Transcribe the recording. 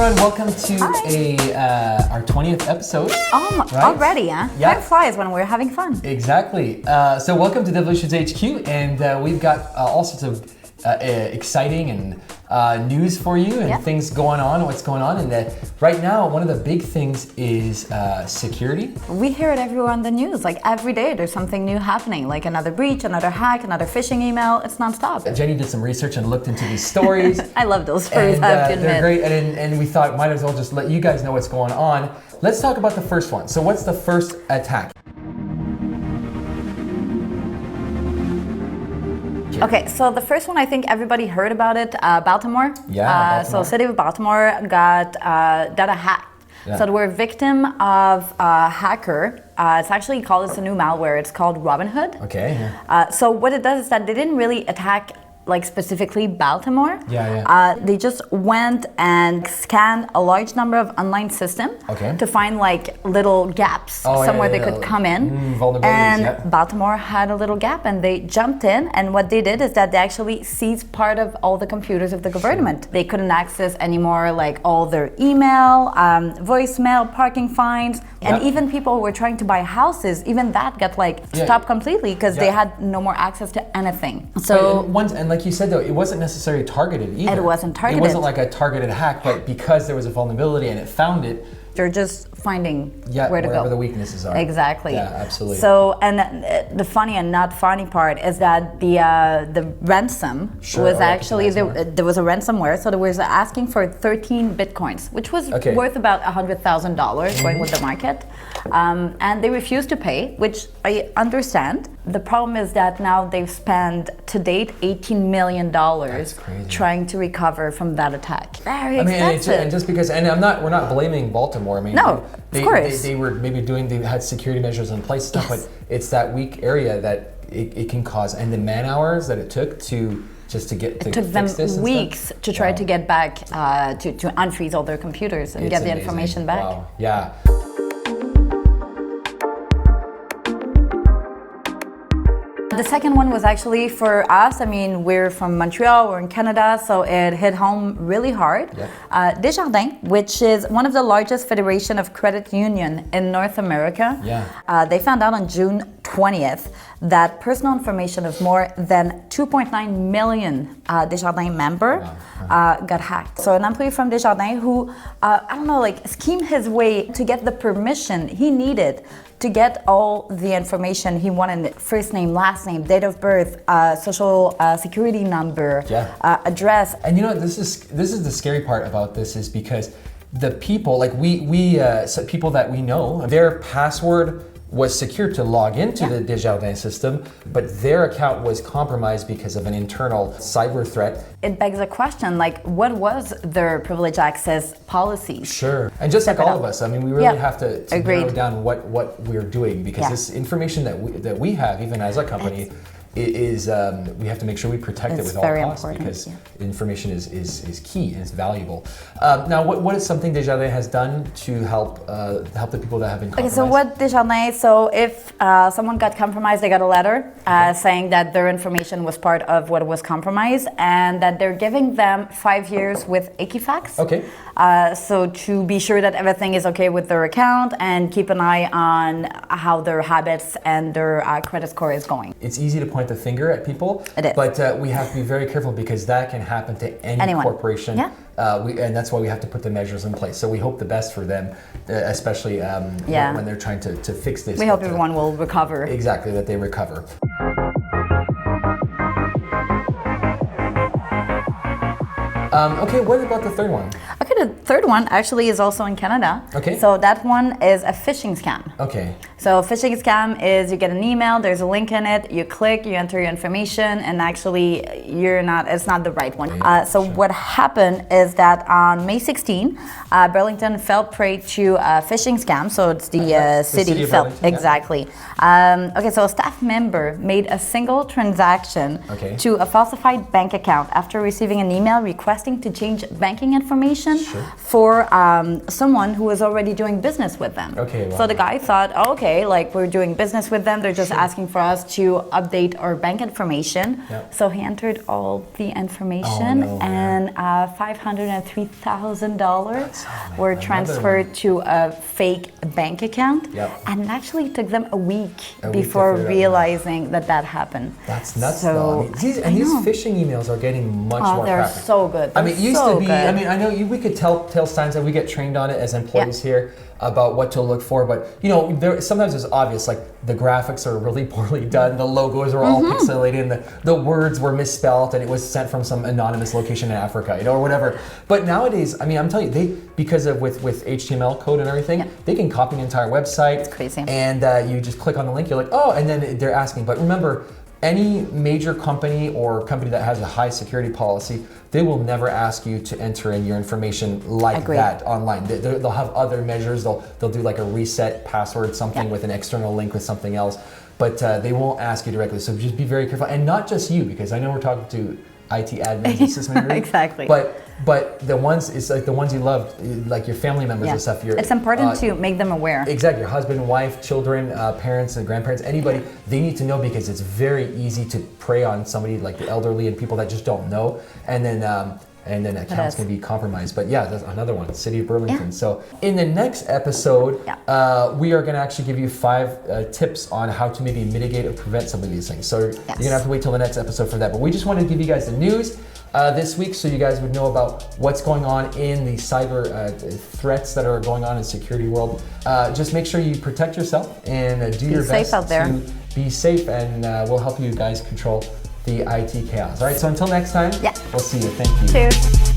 everyone, welcome to our 20th episode. Right? Already, huh? Yeah. Time flies when we're having fun. Exactly. So welcome to Devolutions HQ, and we've got all sorts of exciting and news for you and things going on, what's going on. And right now, one of the big things is security. We hear it everywhere on the news. Like every day, there's something new happening, like another breach, another hack, another phishing email. It's nonstop. Jenny did some research and looked into these stories. I love those stories, I have to admit. They're great, and we thought might as well just let you guys know what's going on. Let's talk about the first one. So what's the first attack? Okay, so the first one, I think everybody heard about it, Baltimore. Yeah, So city of Baltimore got data hacked. Yeah. So they were a victim of a hacker. It's actually called, it's a new malware. It's called Robinhood. Okay. So what it does is that they didn't really attack like specifically Baltimore. They just went and scanned a large number of online systems to find like little gaps somewhere they could come in. And Baltimore had a little gap and they jumped in, and what they did is that they actually seized part of all the computers of the government. They couldn't access anymore like all their email, voicemail, parking fines, and even people who were trying to buy houses, even that got like stopped completely because they had no more access to anything. So and like you said though, it wasn't necessarily targeted either. It wasn't targeted. It wasn't like a targeted hack, but because there was a vulnerability and it found it. They're just finding where to go. Wherever the weaknesses are. Exactly. Yeah, absolutely. So, and the funny and not funny part is that the ransom was actually, there was a ransomware, so they was asking for 13 bitcoins, which was worth about $100,000 going with the market. And they refused to pay, which I understand. The problem is that now they've spent to date $18 million trying to recover from from that attack. Very expensive. And just because, and we're not blaming Baltimore. I mean, no, of course. They were maybe they had security measures in place, stuff, but it's that weak area that it can cause, and the man hours that it took to get to it took fix them this weeks to try to get back to unfreeze all their computers and get the information back. Wow. Yeah. The second one was actually for us. I mean, we're from Montreal, we're in Canada, so it hit home really hard. Desjardins, which is one of the largest federation of credit union in North America, they found out on June 20th that personal information of more than 2.9 million Desjardins member got hacked. So an employee from Desjardins who, schemed his way to get the permission he needed to get all the information he wanted: first name, last name, date of birth, social security number, address. And you know, this is the scary part about this, is because the people, like people that we know, their password was secure to log into the Desjardins system, but their account was compromised because of an internal cyber threat. It begs a question, like, what was their privilege access policy? Sure, and just like all of us, I mean, we really have to narrow down what we're doing, because this information that we have, even as a company, is we have to make sure we protect it with all costs, because information is key and it's valuable. Now, what is something Desjardins has done to help the people that have been compromised? Okay, so what Desjardins, so if someone got compromised, they got a letter saying that their information was part of what was compromised, and that they're giving them 5 years with Equifax. Okay. So to be sure that everything is okay with their account and keep an eye on how their habits and their credit score is going. It's easy to point the finger at people, but we have to be very careful, because that can happen to any corporation. And that's why we have to put the measures in place. So we hope the best for them, especially when they're trying to fix this. We hope everyone will recover. Exactly, that they recover. Okay, what about the third one? Okay, the third one actually is also in Canada. Okay. So that one is a phishing scam. Okay. So a phishing scam is you get an email, there's a link in it, you click, you enter your information, and actually it's not the right one. What happened is that on May 16, Burlington fell prey to a phishing scam. So it's the city fell. Exactly. So a staff member made a single transaction to a falsified bank account after receiving an email requesting to change banking information for someone who was already doing business with them. Okay, wow. So the guy thought thought, oh, okay, like we're doing business with them. They're just asking for us to update our bank information. Yep. So he entered all the information, and $503,000 were transferred to a fake bank account. Yep. And it actually took them a week before realizing that happened. That's nuts, though. These phishing emails are getting much more they're crafty. so good. I mean, it used to be, I mean, I know we could tell signs that we get trained on it as employees here about what to look for, but sometimes it's obvious, like the graphics are really poorly done, the logos are all pixelated, and the words were misspelled, and it was sent from some anonymous location in Africa, or whatever. But nowadays, I mean, I'm telling you, because of with HTML code and everything, they can copy an entire website. It's crazy. And you just click on the link, you're like, oh, and then they're asking. But remember, any major company or company that has a high security policy, they will never ask you to enter in your information like that online. They'll have other measures. They'll do like a reset password, something with an external link with something else, but they won't ask you directly. So just be very careful, and not just you, because I know we're talking to IT admins and system integrators. Exactly. But the ones, it's like the ones you love, like your family members and stuff. It's important to make them aware. Exactly. Your husband, wife, children, parents and grandparents, anybody, they need to know, because it's very easy to prey on somebody like the elderly and people that just don't know. And then accounts can be compromised. But yeah, that's another one, City of Burlington. So in the next episode, we are going to actually give you 5 tips on how to maybe mitigate or prevent some of these things. So you're going to have to wait till the next episode for that. But we just wanted to give you guys the news this week, so you guys would know about what's going on in the cyber threats that are going on in the security world. Just make sure you protect yourself and do your best to be safe, and we'll help you guys control the IT chaos. All right, so until next time, we'll see you. Thank you. Cheers.